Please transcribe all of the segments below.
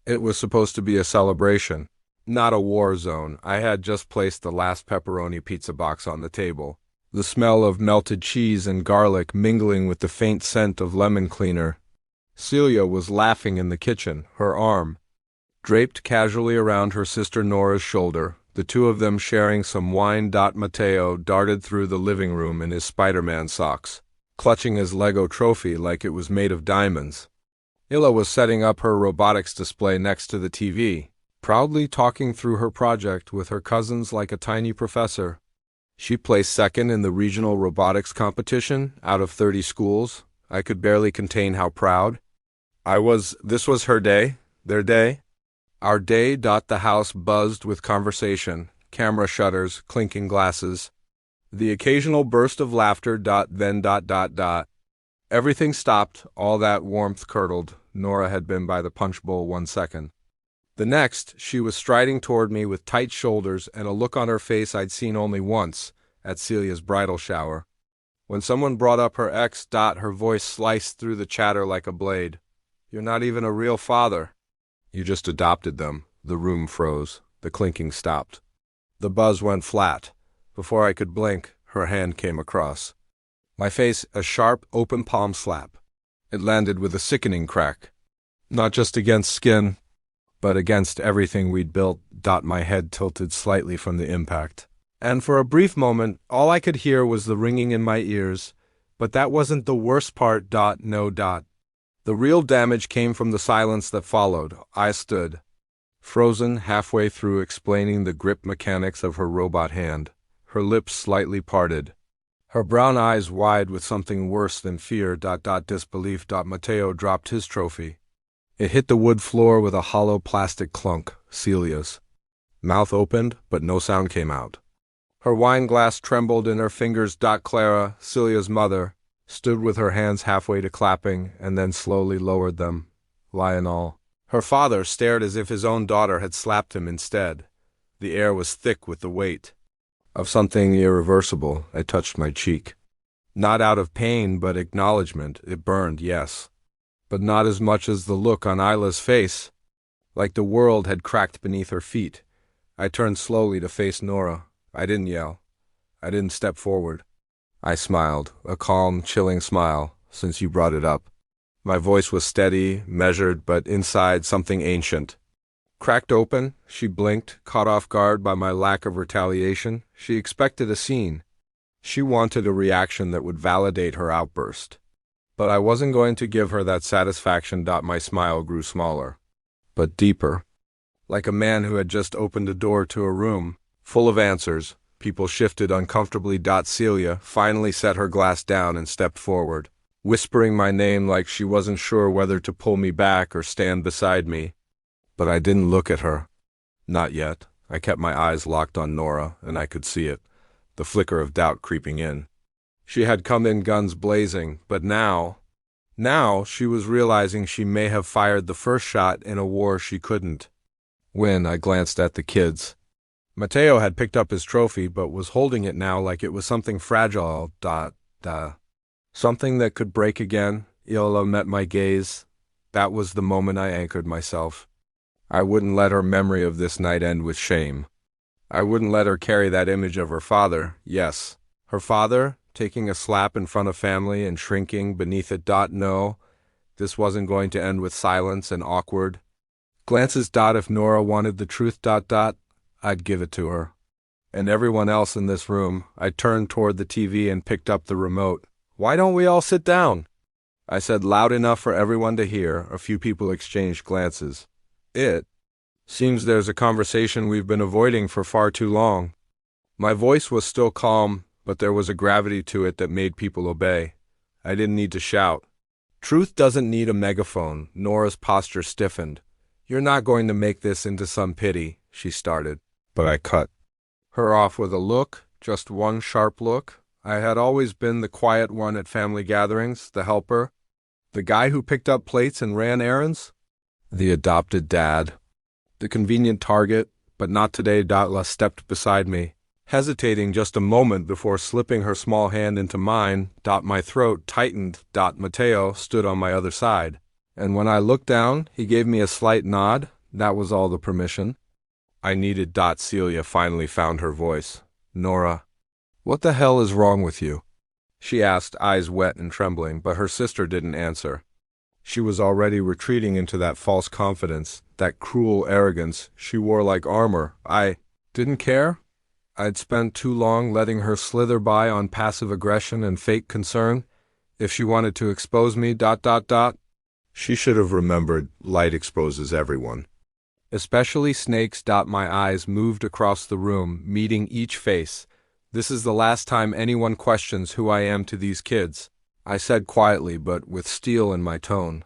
It was supposed to be a celebration, not a war zone. I had just placed the last pepperoni pizza box on the table, the smell of melted cheese and garlic mingling with the faint scent of lemon cleaner. Celia was laughing in the kitchen, her arm draped casually around her sister Nora's shoulder. The two of them sharing some wine. Mateo darted through the living room in his Spider-Man socks, clutching his Lego trophy like it was made of diamonds. Illa was setting up her robotics display next to the TV, proudly talking through her project with her cousins like a tiny professor. She placed second in the regional robotics competition out of 30 schools. I could barely contain how proud I was. This was her day, their day. Our day. The house buzzed with conversation, camera shutters, clinking glasses, the occasional burst of laughter. Then. Everything stopped, all that warmth curdled. Nora had been by the punch bowl 1 second. The next, she was striding toward me with tight shoulders and a look on her face I'd seen only once, at Celia's bridal shower. When someone brought up her ex. Her voice sliced through the chatter like a blade. "You're not even a real father. You just adopted them." The room froze. The clinking stopped. The buzz went flat. Before I could blink, her hand came across my face, a sharp, open palm slap. It landed with a sickening crack. Not just against skin, but against everything we'd built. My head tilted slightly from the impact. And for a brief moment, all I could hear was the ringing in my ears. But that wasn't the worst part. No. The real damage came from the silence that followed. I stood, frozen halfway through explaining the grip mechanics of her robot hand, her lips slightly parted, her brown eyes wide with something worse than fear. Disbelief. Mateo dropped his trophy. It hit the wood floor with a hollow plastic clunk. Celia's mouth opened, but no sound came out. Her wine glass trembled in her fingers. Clara, Celia's mother, stood with her hands halfway to clapping, and then slowly lowered them. Lionel, her father, stared as if his own daughter had slapped him instead. The air was thick with the weight of something irreversible. I touched my cheek. Not out of pain, but acknowledgement. It burned, yes, but not as much as the look on Isla's face, like the world had cracked beneath her feet. I turned slowly to face Nora. I didn't yell. I didn't step forward. I smiled, a calm, chilling smile, since you brought it up. My voice was steady, measured, but inside something ancient. Cracked open, she blinked, caught off guard by my lack of retaliation. She expected a scene. She wanted a reaction that would validate her outburst. But I wasn't going to give her that satisfaction. My smile grew smaller, but deeper, like a man who had just opened a door to a room full of answers. People shifted uncomfortably. Celia finally set her glass down and stepped forward, whispering my name like she wasn't sure whether to pull me back or stand beside me. But I didn't look at her. Not yet. I kept my eyes locked on Nora, and I could see it, the flicker of doubt creeping in. She had come in guns blazing, but now she was realizing she may have fired the first shot in a war she couldn't win. I glanced at the kids. Mateo had picked up his trophy, but was holding it now like it was something fragile. Something that could break again. Illa met my gaze. That was the moment I anchored myself. I wouldn't let her memory of this night end with shame. I wouldn't let her carry that image of her father. Yes, her father, taking a slap in front of family and shrinking beneath it. No, this wasn't going to end with silence and awkward glances. If Nora wanted the truth. I'd give it to her. And everyone else in this room. I turned toward the TV and picked up the remote. "Why don't we all sit down?" I said loud enough for everyone to hear. A few people exchanged glances. It seems there's a conversation we've been avoiding for far too long. My voice was still calm, but there was a gravity to it that made people obey. I didn't need to shout. Truth doesn't need a megaphone. Nora's posture stiffened. "You're not going to make this into some pity," she started. But I cut her off with a look, just one sharp look. I had always been the quiet one at family gatherings, the helper, the guy who picked up plates and ran errands, the adopted dad, the convenient target, but not today. La stepped beside me, hesitating just a moment before slipping her small hand into mine. My throat tightened. Mateo stood on my other side, and when I looked down, he gave me a slight nod. That was all the permission? I needed. Celia finally found her voice. Nora, what the hell is wrong with you? She asked, eyes wet and trembling, but her sister didn't answer. She was already retreating into that false confidence, that cruel arrogance she wore like armor. I didn't care. I'd spent too long letting her slither by on passive aggression and fake concern. If she wanted to expose me, she should have remembered light exposes everyone. Especially snakes. My eyes moved across the room, meeting each face. This is the last time anyone questions who I am to these kids. I said quietly, but with steel in my tone.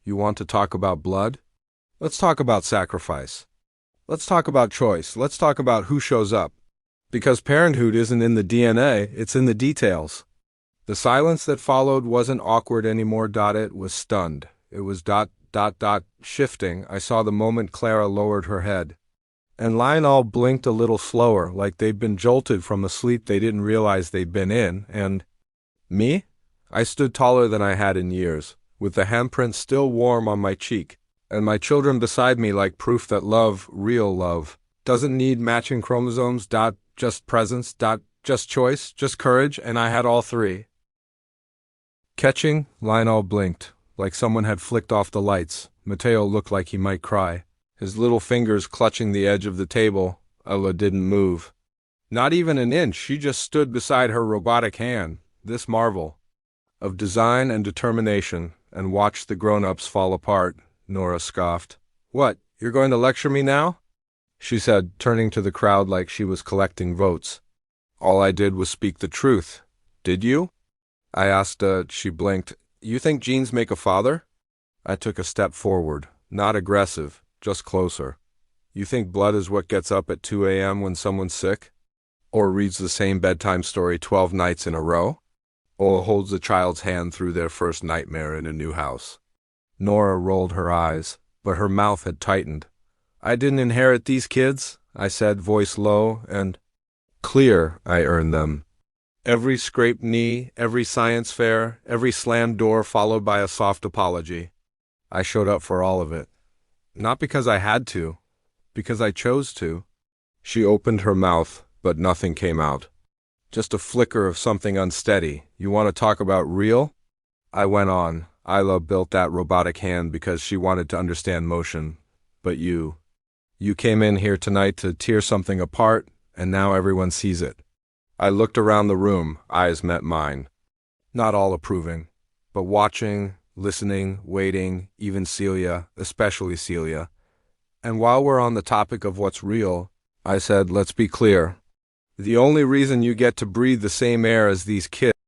You want to talk about blood? Let's talk about sacrifice. Let's talk about choice. Let's talk about who shows up. Because parenthood isn't in the DNA, it's in the details. The silence that followed wasn't awkward anymore. It was stunned. It was shifting. I saw the moment Clara lowered her head. And Lionel blinked a little slower, like they'd been jolted from a sleep they didn't realize they'd been in, and… me? I stood taller than I had in years, with the handprint still warm on my cheek, and my children beside me like proof that love, real love, doesn't need matching chromosomes. Just presence. Just choice, just courage, and I had all three. Catching, Lionel blinked, like someone had flicked off the lights. Mateo looked like he might cry. His little fingers clutching the edge of the table. Ella didn't move. Not even an inch. She just stood beside her robotic hand, this marvel of design and determination, and watched the grown-ups fall apart. Nora scoffed. What, you're going to lecture me now? She said, turning to the crowd like she was collecting votes. All I did was speak the truth. Did you? I asked. She blinked. You think genes make a father? I took a step forward, not aggressive, just closer. You think blood is what gets up at 2 a.m. when someone's sick? Or reads the same bedtime story 12 nights in a row? Or holds a child's hand through their first nightmare in a new house? Nora rolled her eyes, but her mouth had tightened. I didn't inherit these kids, I said, voice low and clear. I earned them. Every scraped knee, every science fair, every slammed door followed by a soft apology. I showed up for all of it. Not because I had to, because I chose to. She opened her mouth, but nothing came out. Just a flicker of something unsteady. You want to talk about real? I went on. Isla built that robotic hand because she wanted to understand motion. But you came in here tonight to tear something apart, and now everyone sees it. I looked around the room, eyes met mine. Not all approving, but watching, listening, waiting, even Celia, especially Celia. And while we're on the topic of what's real, I said, let's be clear. The only reason you get to breathe the same air as these kids